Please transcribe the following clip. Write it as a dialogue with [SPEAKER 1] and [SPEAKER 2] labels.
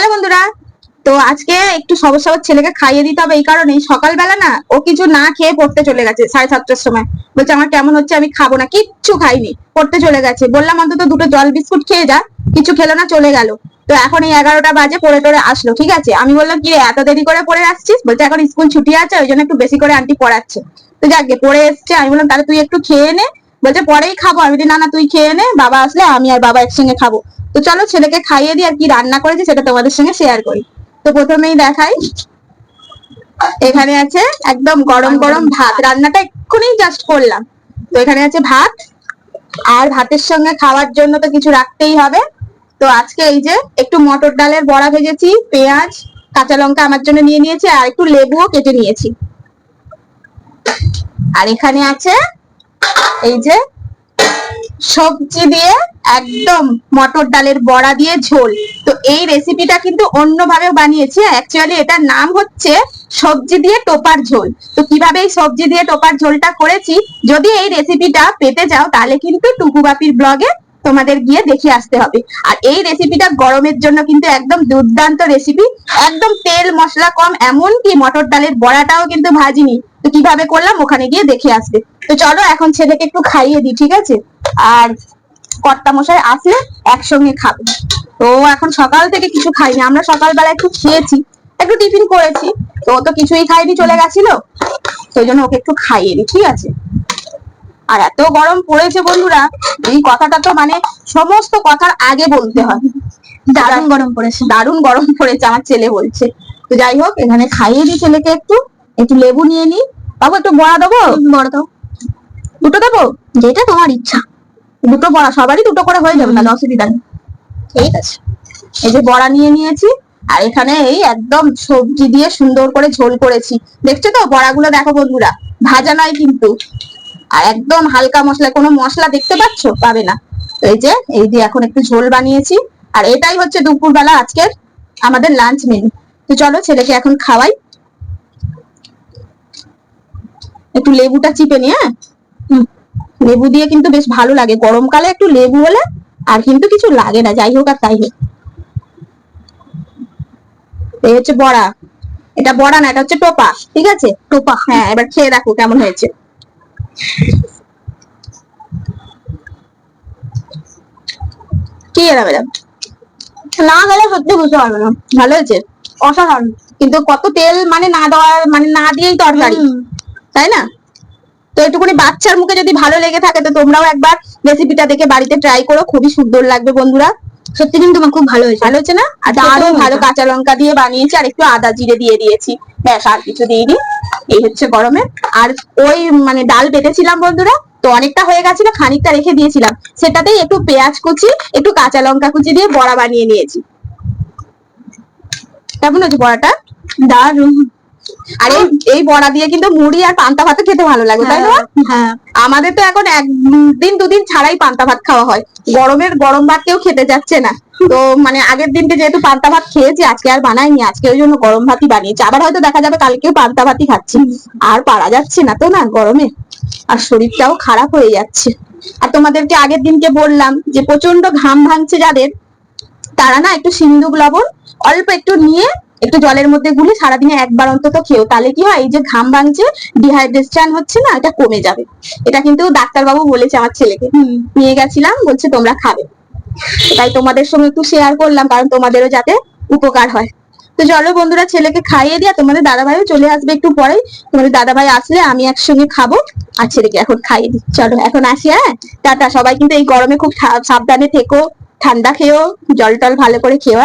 [SPEAKER 1] Hello বন্ধুরা, তো আজকে একটু সবজ সবজ ছেলেকে খাইয়ে দিতে হবে। এই কারণে সকালবেলা না ও কিছু না খেয়ে পড়তে চলে গেছে 7:30টার সময়। বলছে আমার কেমন হচ্ছে, আমি খাবো না, কিচ্ছু খাইনি, পড়তে চলে গেছে। বললাম অন্তত দুটো জল বিস্কুট খেয়ে যা, কিছু খেলো না, চলে গেল। তো এখন এই 11টা বাজে, পড়ে টরে আসলো। ঠিক আছে, আমি বললাম কি রে, এত দেরি করে পড়ে আসছিস? বলছে এখন স্কুল ছুটি আছে, ওই জন্য একটু বেশি করে আন্টি পড়াচ্ছে। তো যাকে পড়ে এসছে, আমি বললাম তাহলে তুই একটু খেয়ে নে। বলছে পরেই খাবো। আমি বলি না না, তুই খেয়ে নে, বাবা আসলে আমি আর বাবা একসঙ্গে খাবো। তো চলো ছেলেকে খাইয়ে দিই, আর কি রান্না করেছি সেটা তোমাদের সঙ্গে শেয়ার করি। তো প্রথমেই দেখাই, এখানে আছে একদম গরম গরম ভাত। রান্নাটা এক্ষুনি জাস্ট করলাম। তো এখানে আছে ভাত, আর ভাতের সঙ্গে খাওয়ার জন্য তো কিছু রাখতেই হবে। তো আজকে এই যে একটু মটর ডালের বড়া ভেজেছি, পেঁয়াজ কাঁচা লঙ্কা আমার জন্য নিয়ে নিয়েছি, আর একটু লেবুও কেটে নিয়েছি। আর এখানে আছে এই যে সবজি দিয়ে একদম মটর ডালের বড়া দিয়ে ঝোল। তো এই রেসিপিটা কিন্তু অন্যভাবেও বানিয়েছি, অ্যাকচুয়ালি এটার নাম হচ্ছে সবজি দিয়ে টোপার ঝোল। তো কিভাবে এই সবজি দিয়ে টোপার ঝোলটা করেছি, যদি এই রেসিপিটা পেতে যাও তাহলে কিন্তু টুকু বাপির ব্লগে তোমাদের গিয়ে দেখে আসতে হবে। আর এই রেসিপিটা গরমের জন্য কিন্তু একদম দুর্দান্ত রেসিপি, একদম তেল মশলা কম, এমনকি মটর ডালের বড়াটাও কিন্তু ভাজিনি। তো কিভাবে করলাম ওখানে গিয়ে দেখে আসবে। তো চলো এখন ছেলেকে একটু খাইয়ে দিই, ঠিক আছে? আর কর্তা মশাই আসলে একসঙ্গে খাবে। তো এখন সকাল থেকে কিছু খাইনি, আমরা সকালবেলা একটু খেয়েছি, একটু টিফিন করেছি। তো ও তো কিছুই খাইনি, চলে গেছিল। সেই জন্য ওকে একটু খাইয়ে দিই, ঠিক আছে? আর এত গরম পড়েছে বন্ধুরা, এই কথাটা তো মানে সমস্ত কথার আগে বলতে হয়। দারুণ গরম পড়েছে, দারুণ গরম পড়েছে, আমার ছেলে বলছে। তো যাই হোক, এখানে খাইয়ে দিই ছেলেকে, একটু একটু লেবু নিয়ে নি। বাবু একটু বড়া দেবো? বড়া দাও। দুটো দেবো? যেটা তোমার ইচ্ছা। দুটো বড়া, সবারই দুটো করে হয়ে যাবে, তাহলে অসুবিধা নেই। ঠিক আছে, এই যে বড়া নিয়ে নিয়েছি, আর এখানে এই একদম সবজি দিয়ে সুন্দর করে ঝোল করেছি। দেখছো তো বড়াগুলো? দেখো বন্ধুরা, ভাজা নয় কিন্তু, আর একদম হালকা মশলা, কোনো মশলা দেখতে পাচ্ছ? পাবে না। তো এই যে এখন একটু ঝোল বানিয়েছি, আর এটাই হচ্ছে দুপুরবেলা আজকের আমাদের লাঞ্চ মেনু। তো চলো ছেলেকে এখন খাওয়াই। একটু লেবুটা চিপে নি। হ্যাঁ, লেবু দিয়ে কিন্তু বেশ ভালো লাগে গরমকালে, একটু লেবু হলে আর কিন্তু কিছু লাগে না। যাই হোক আর তাই হোক, এই হচ্ছে বড়া। এটা বড়া না, এটা হচ্ছে টোপা, ঠিক আছে? টোপা, হ্যাঁ। এবার খেয়ে দেখো কেমন হয়েছে। কি এরা ম্যাডাম, না গেলে সত্যি বুঝতে পারবে না। ভালো হয়েছে, অসাধারণ। কিন্তু কত তেল, মানে না দেওয়ার, মানে না দিয়েই তরকারি, তাই না? তো একটুখানি বাচ্চার মুখে যদি ভালো লেগে থাকে, তো তোমরাও একবার রেসিপিটা দেখে বাড়িতে ট্রাই করো, খুবই সুন্দর লাগবে বন্ধুরা। সত্যি কিন্তু আমার খুব ভালো হয়েছে, ভালো হচ্ছে না? আর দারুণ ভালো, কাঁচা লঙ্কা দিয়ে বানিয়েছি, আর একটু আদা জিরে দিয়ে দিয়েছি, ব্যাস, আর কিছু দিইনি। এই হচ্ছে গরমে। আর ওই মানে ডাল বেটেছিলাম বন্ধুরা, তো অনেকটা হয়ে গেছিল, খানিকটা রেখে দিয়েছিলাম, সেটাতেই একটু পেঁয়াজ কুচি, একটু কাঁচা লঙ্কা কুচি দিয়ে বড়া বানিয়ে নিয়েছি। কেমন হচ্ছে বড়াটা? দারুণ। আর এই বড়া দিয়ে কিন্তু মুড়ি আর পান্তা ভাত খেতে ভালো লাগে, তাই না? হ্যাঁ, আমাদের তো এখন একদিন দুদিন ছাড়াই পান্তা ভাত খাওয়া হয়। গরমের গরম ভাত কেউ খেতে যাচ্ছে না। তো মানে আগের দিনকে যেহেতু পান্তা ভাত খেয়েছি, আজকে আর বানাইনি, আজকে ওই জন্য গরম ভাতই বানিয়েছি। আবার হয়তো দেখা যাবে কালকেও পান্তা ভাতই খাচ্ছি। আর পারা যাচ্ছে না তো না গরমে, আর শরীরটাও খারাপ হয়ে যাচ্ছে। আর তোমাদেরকে আগের দিনকে বললাম যে প্রচন্ড ঘাম ভাঙছে যাদের, তারা না একটু সিন্দুক লবণ অল্প একটু নিয়ে একটু জলের মধ্যে গুলে সারাদিনে একবার অন্তত খেও, তাহলে কি হয়, এই যে ঘাম ভাঙছে, ডিহাইড্রেশন হচ্ছে না, এটা কমে যাবে। এটা কিন্তু ডাক্তারবাবু বলেছে আমার ছেলেকে, নিয়ে গেছিলাম, বলছে তোমরা খাবে। তাই তোমাদের সঙ্গে একটু শেয়ার করলাম, কারণ তোমাদেরও যাতে উপকার হয়। তো চলো বন্ধুরা, ছেলেকে খাইয়ে দিয়া, তোমাদের দাদাভাইও চলে আসবে একটু পরেই। তোমাদের দাদাভাই আসলে আমি একসঙ্গে খাবো, আর ছেলেকে এখন খাইয়ে দিই। চলো এখন আসি, হ্যাঁ, টাটা। সবাই কিন্তু এই গরমে খুব সাবধানে থেকো, ঠান্ডা খেও, জল টল ভালো করে খেও।